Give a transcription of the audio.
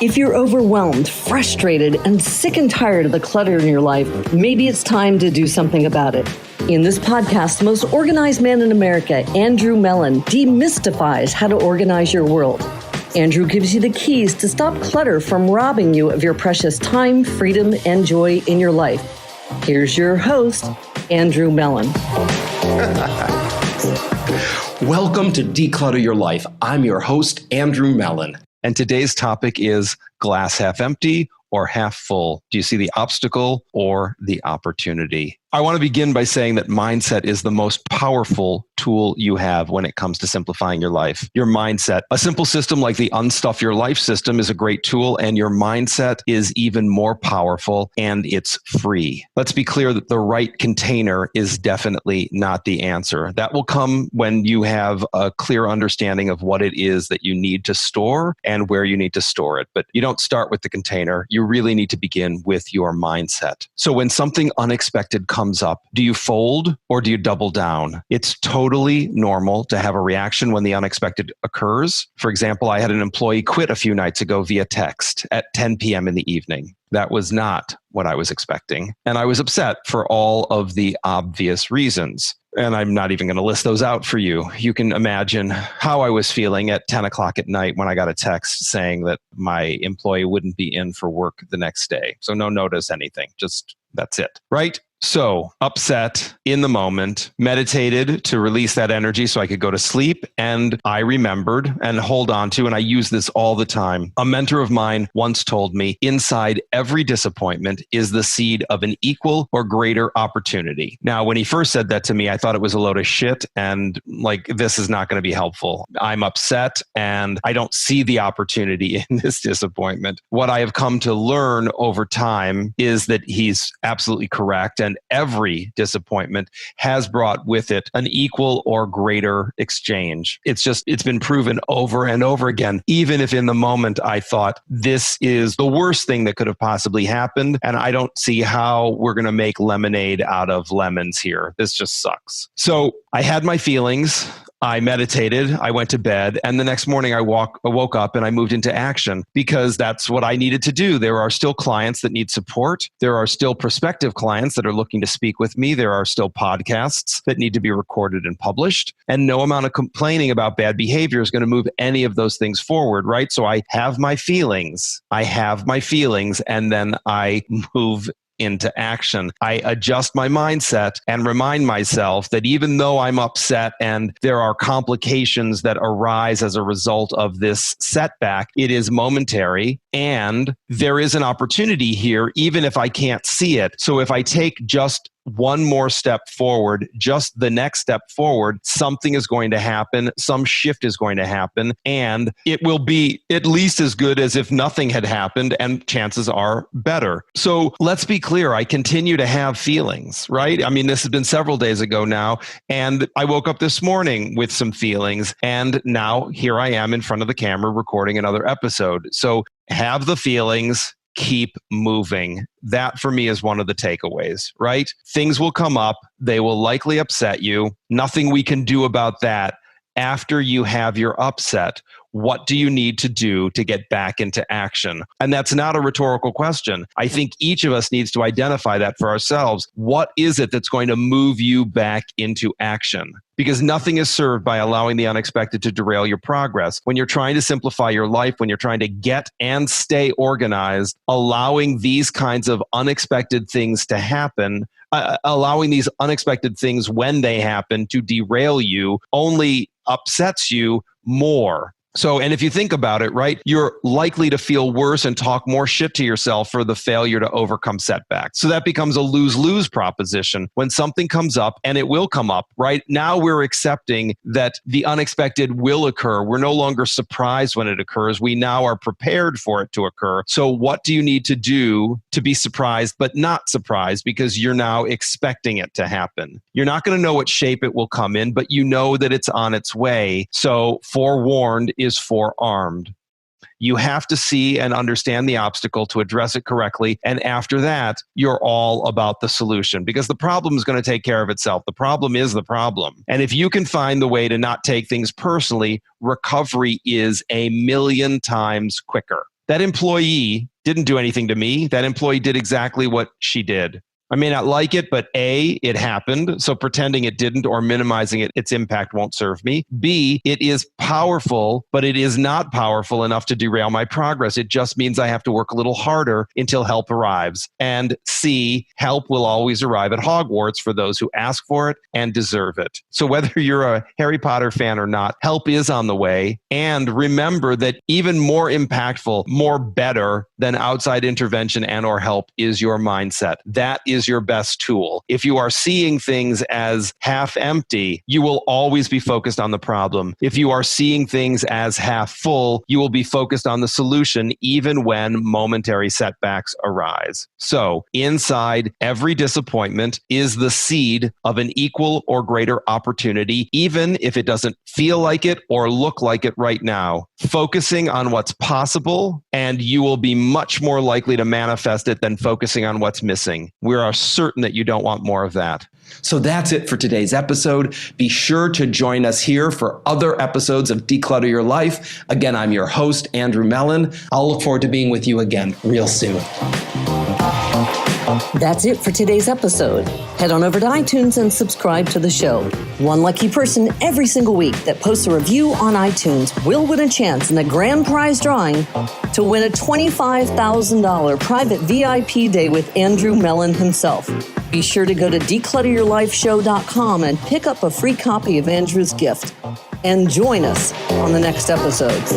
If you're overwhelmed, frustrated, and sick and tired of the clutter in your life, maybe it's time to do something about it. In this podcast, the most organized man in America, Andrew Mellen, demystifies how to organize your world. Andrew gives you the keys to stop clutter from robbing you of your precious time, freedom, and joy in your life. Here's your host, Andrew Mellen. Welcome to Declutter Your Life. I'm your host, Andrew Mellen. And today's topic is glass half empty or half full. Do you see the obstacle or the opportunity? I want to begin by saying that mindset is the most powerful tool you have when it comes to simplifying your life. Your mindset. A simple system like the Unstuff Your Life system is a great tool, and your mindset is even more powerful, and it's free. Let's be clear that the right container is definitely not the answer. That will come when you have a clear understanding of what it is that you need to store and where you need to store it. But you don't start with the container. You really need to begin with your mindset. So when something unexpected comes up, do you fold or do you double down? It's totally normal to have a reaction when the unexpected occurs. For example, I had an employee quit a few nights ago via text at 10 p.m. in the evening. That was not what I was expecting. And I was upset for all of the obvious reasons. And I'm not even going to list those out for you. You can imagine how I was feeling at 10 o'clock at night when I got a text saying that my employee wouldn't be in for work the next day. So no notice anything, just that's it, right? So upset in the moment, meditated to release that energy so I could go to sleep. And I remembered and hold on to, and I use this all the time. A mentor of mine once told me, inside every disappointment is the seed of an equal or greater opportunity. Now, when he first said that to me, I thought it was a load of shit and like, this is not going to be helpful. I'm upset and I don't see the opportunity in this disappointment. What I have come to learn over time is that he's absolutely correct. And every disappointment has brought with it an equal or greater exchange. It's been proven over and over again, even if in the moment I thought this is the worst thing that could have possibly happened. And I don't see how we're going to make lemonade out of lemons here. This just sucks. So I had my feelings. I meditated, I went to bed, and the next morning I woke up and I moved into action because that's what I needed to do. There are still clients that need support. There are still prospective clients that are looking to speak with me. There are still podcasts that need to be recorded and published. And no amount of complaining about bad behavior is going to move any of those things forward, right? So I have my feelings. And then I move into action. I adjust my mindset and remind myself that even though I'm upset and there are complications that arise as a result of this setback, it is momentary and there is an opportunity here, even if I can't see it. So if I take just one more step forward, just the next step forward, something is going to happen, some shift is going to happen, and it will be at least as good as if nothing had happened, and chances are better. So let's be clear, I continue to have feelings, right? I mean, this has been several days ago now, and I woke up this morning with some feelings, and now here I am in front of the camera recording another episode. So have the feelings, keep moving. That for me is one of the takeaways, right? Things will come up. They will likely upset you. Nothing we can do about that. After you have your upset, what do you need to do to get back into action? And that's not a rhetorical question. I think each of us needs to identify that for ourselves. What is it that's going to move you back into action? Because nothing is served by allowing the unexpected to derail your progress. When you're trying to simplify your life, when you're trying to get and stay organized, allowing these kinds of unexpected things to happen, allowing these unexpected things when they happen to derail you only upsets you more. So, and if you think about it, right, you're likely to feel worse and talk more shit to yourself for the failure to overcome setbacks. So that becomes a lose-lose proposition. When something comes up, and it will come up, right? Now we're accepting that the unexpected will occur. We're no longer surprised when it occurs. We now are prepared for it to occur. So what do you need to do to be surprised, but not surprised because you're now expecting it to happen? You're not going to know what shape it will come in, but you know that it's on its way. So forewarned is forearmed. You have to see and understand the obstacle to address it correctly. And after that, you're all about the solution because the problem is going to take care of itself. The problem is the problem. And if you can find the way to not take things personally, recovery is a million times quicker. that employee didn't do anything to me. That employee did exactly what she did. I may not like it, but A, it happened. So pretending it didn't or minimizing its impact won't serve me. B, it is powerful, but it is not powerful enough to derail my progress. It just means I have to work a little harder until help arrives. And C, help will always arrive at Hogwarts for those who ask for it and deserve it. So whether you're a Harry Potter fan or not, help is on the way. And remember that even more impactful, more better than outside intervention and or help is your mindset. That is your best tool. If you are seeing things as half empty, you will always be focused on the problem. If you are seeing things as half full, you will be focused on the solution even when momentary setbacks arise. So inside every disappointment is the seed of an equal or greater opportunity, even if it doesn't feel like it or look like it right now. Focusing on what's possible, and you will be much more likely to manifest it than focusing on what's missing. We are certain that you don't want more of that. So that's it for today's episode. Be sure to join us here for other episodes of Declutter Your Life. Again, I'm your host, Andrew Mellen. I'll look forward to being with you again real soon. That's it for today's episode. Head on over to iTunes and subscribe to the show. One lucky person every single week that posts a review on iTunes will win a chance in the grand prize drawing to win a $25,000 private VIP day with Andrew Mellen himself. Be sure to go to declutteryourlifeshow.com and pick up a free copy of Andrew's gift. And join us on the next episodes.